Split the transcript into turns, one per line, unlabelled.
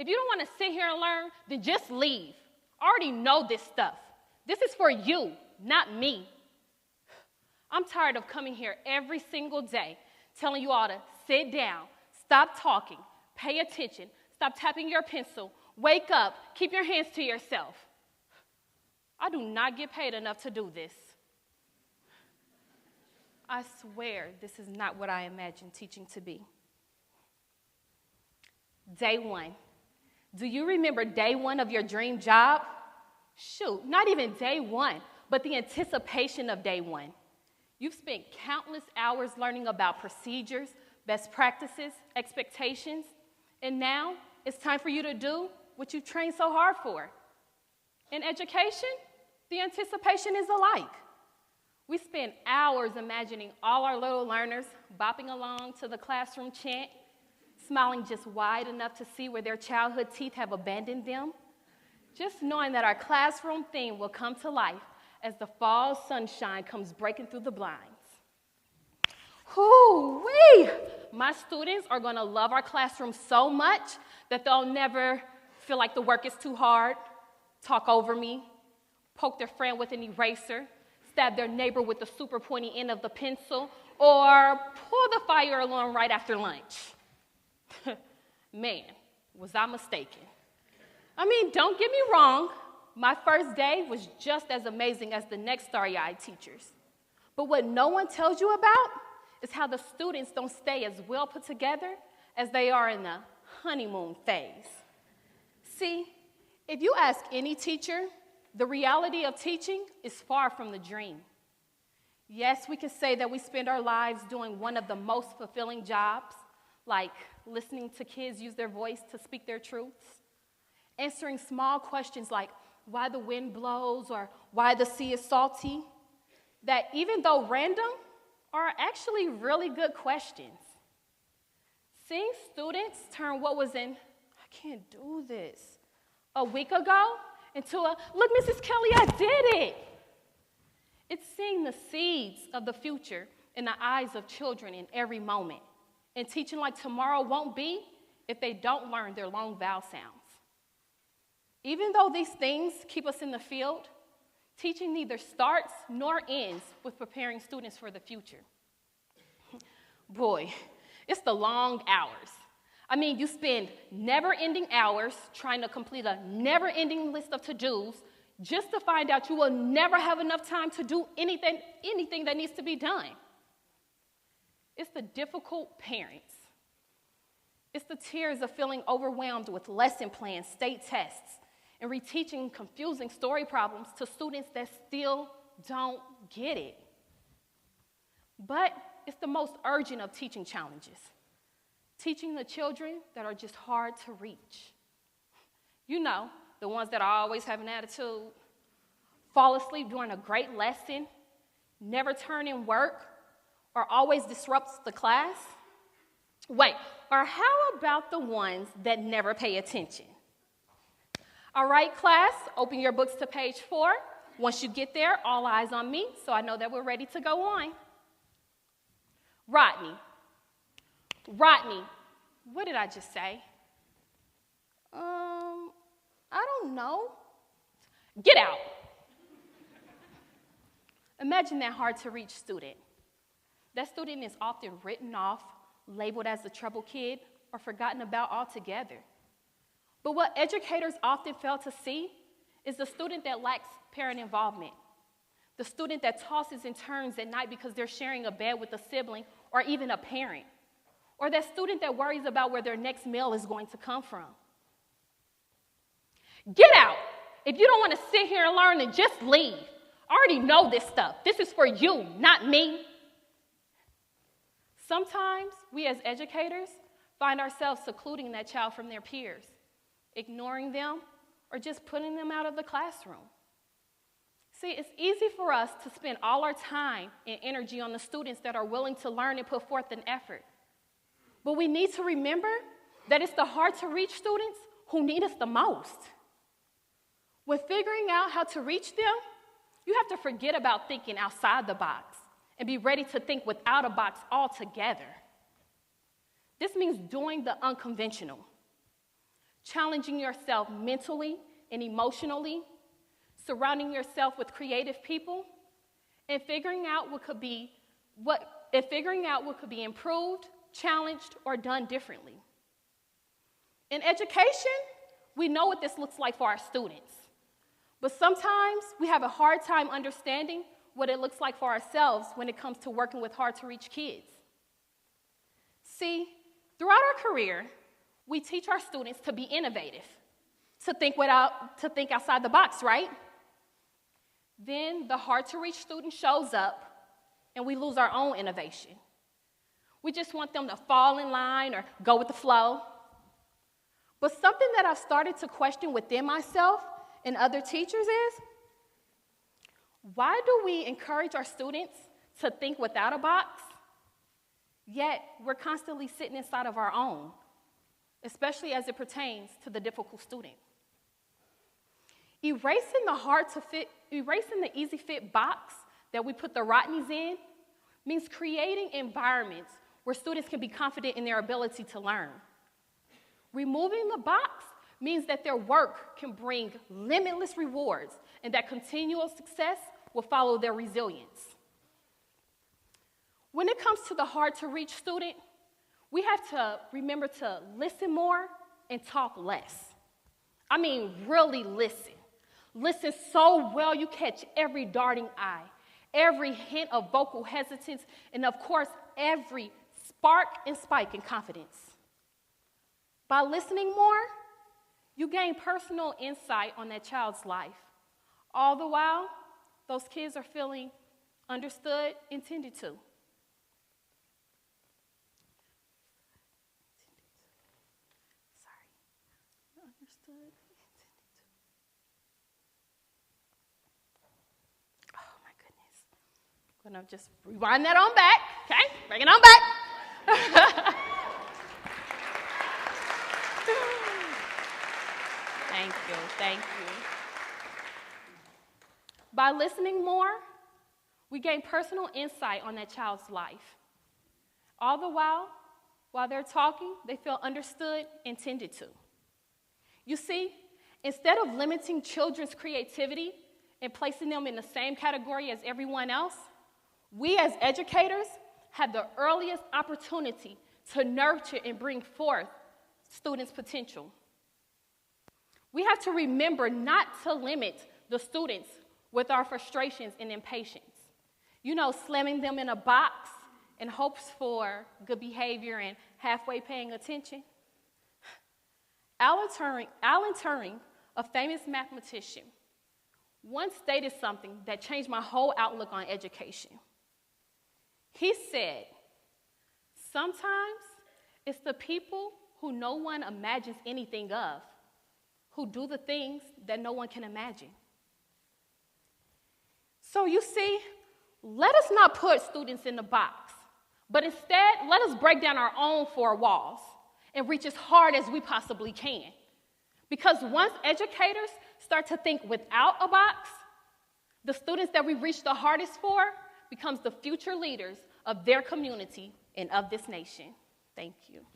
If you don't want to sit here and learn, then just leave. I already know this stuff. This is for you, not me. I'm tired of coming here every single day telling you all to sit down, stop talking, pay attention, stop tapping your pencil, wake up, keep your hands to yourself. I do not get paid enough to do this. I swear this is not what I imagined teaching to be. Day one. Do you remember day one of your dream job? Shoot, not even day one, but the anticipation of day one. You've spent countless hours learning about procedures, best practices, expectations, and now it's time for you to do what you've trained so hard for. In education, the anticipation is alike. We spend hours imagining all our little learners bopping along to the classroom chant, smiling just wide enough to see where their childhood teeth have abandoned them, just knowing that our classroom theme will come to life as the fall sunshine comes breaking through the blinds. Hoo-wee! My students are going to love our classroom so much that they'll never feel like the work is too hard, talk over me, poke their friend with an eraser, stab their neighbor with the super pointy end of the pencil, or pull the fire alarm right after lunch. Man, was I mistaken. I mean, don't get me wrong. My first day was just as amazing as the next starry-eyed teachers. But what no one tells you about is how the students don't stay as well put together as they are in the honeymoon phase. See, if you ask any teacher, the reality of teaching is far from the dream. Yes, we can say that we spend our lives doing one of the most fulfilling jobs, like listening to kids use their voice to speak their truths, answering small questions like why the wind blows or why the sea is salty, that even though random, are actually really good questions. Seeing students turn what was in, I can't do this, a week ago, into a, look, Mrs. Kelley, I did it. It's seeing the seeds of the future in the eyes of children in every moment, and teaching like tomorrow won't be if they don't learn their long vowel sounds. Even though these things keep us in the field, teaching neither starts nor ends with preparing students for the future. Boy, it's the long hours. I mean, you spend never-ending hours trying to complete a never-ending list of to-dos just to find out you will never have enough time to do anything that needs to be done. It's the difficult parents. It's the tears of feeling overwhelmed with lesson plans, state tests, and reteaching confusing story problems to students that still don't get it. But it's the most urgent of teaching challenges. Teaching the children that are just hard to reach. You know, the ones that always have an attitude, fall asleep during a great lesson, never turn in work, or always disrupts the class. Wait, or how about the ones that never pay attention? All right, class, open your books to page 4. Once you get there, all eyes on me, so I know that we're ready to go on. Rodney, what did I just say? I don't know. Get out. Imagine that hard-to-reach student. That student is often written off, labeled as the trouble kid, or forgotten about altogether. But what educators often fail to see is the student that lacks parent involvement, the student that tosses and turns at night because they're sharing a bed with a sibling or even a parent, or that student that worries about where their next meal is going to come from. Get out. If you don't want to sit here and learn, then just leave. I already know this stuff. This is for you, not me. Sometimes we as educators find ourselves secluding that child from their peers, ignoring them, or just putting them out of the classroom. See, it's easy for us to spend all our time and energy on the students that are willing to learn and put forth an effort. But we need to remember that it's the hard-to-reach students who need us the most. When figuring out how to reach them, you have to forget about thinking outside the box and be ready to think without a box altogether. This means doing the unconventional. challenging yourself mentally and emotionally, surrounding yourself with creative people, and figuring out what could be improved, challenged, or done differently. In education, we know what this looks like for our students, but sometimes we have a hard time understanding what it looks like for ourselves when it comes to working with hard-to-reach kids. See, throughout our career, we teach our students to be innovative, to think outside the box, right? Then the hard-to-reach student shows up, and we lose our own innovation. We just want them to fall in line or go with the flow. But something that I've started to question within myself and other teachers is, why do we encourage our students to think without a box, yet we're constantly sitting inside of our own, especially as it pertains to the difficult student? Erasing the easy fit box that we put the Rodneys in means creating environments where students can be confident in their ability to learn. Removing the box means that their work can bring limitless rewards and that continual success will follow their resilience. When it comes to the hard-to-reach student, we have to remember to listen more and talk less. I mean, really listen. Listen so well you catch every darting eye, every hint of vocal hesitance, and of course, every spark and spike in confidence. By listening more, you gain personal insight on that child's life. All the while, those kids are feeling understood and tended to. Understood. Oh my goodness. I'm gonna just rewind that on back, okay? Bring it on back. Thank you. By listening more, we gain personal insight on that child's life. All the while they're talking, they feel understood and tended to. You see, instead of limiting children's creativity and placing them in the same category as everyone else, we as educators have the earliest opportunity to nurture and bring forth students' potential. We have to remember not to limit the students with our frustrations and impatience. You know, slamming them in a box in hopes for good behavior and halfway paying attention. Alan Turing, a famous mathematician, once stated something that changed my whole outlook on education. He said, "Sometimes it's the people who no one imagines anything of who do the things that no one can imagine." So you see, let us not put students in the box, but instead, let us break down our own four walls and reach as hard as we possibly can. Because once educators start to think without a box, the students that we reach the hardest for becomes the future leaders of their community and of this nation. Thank you.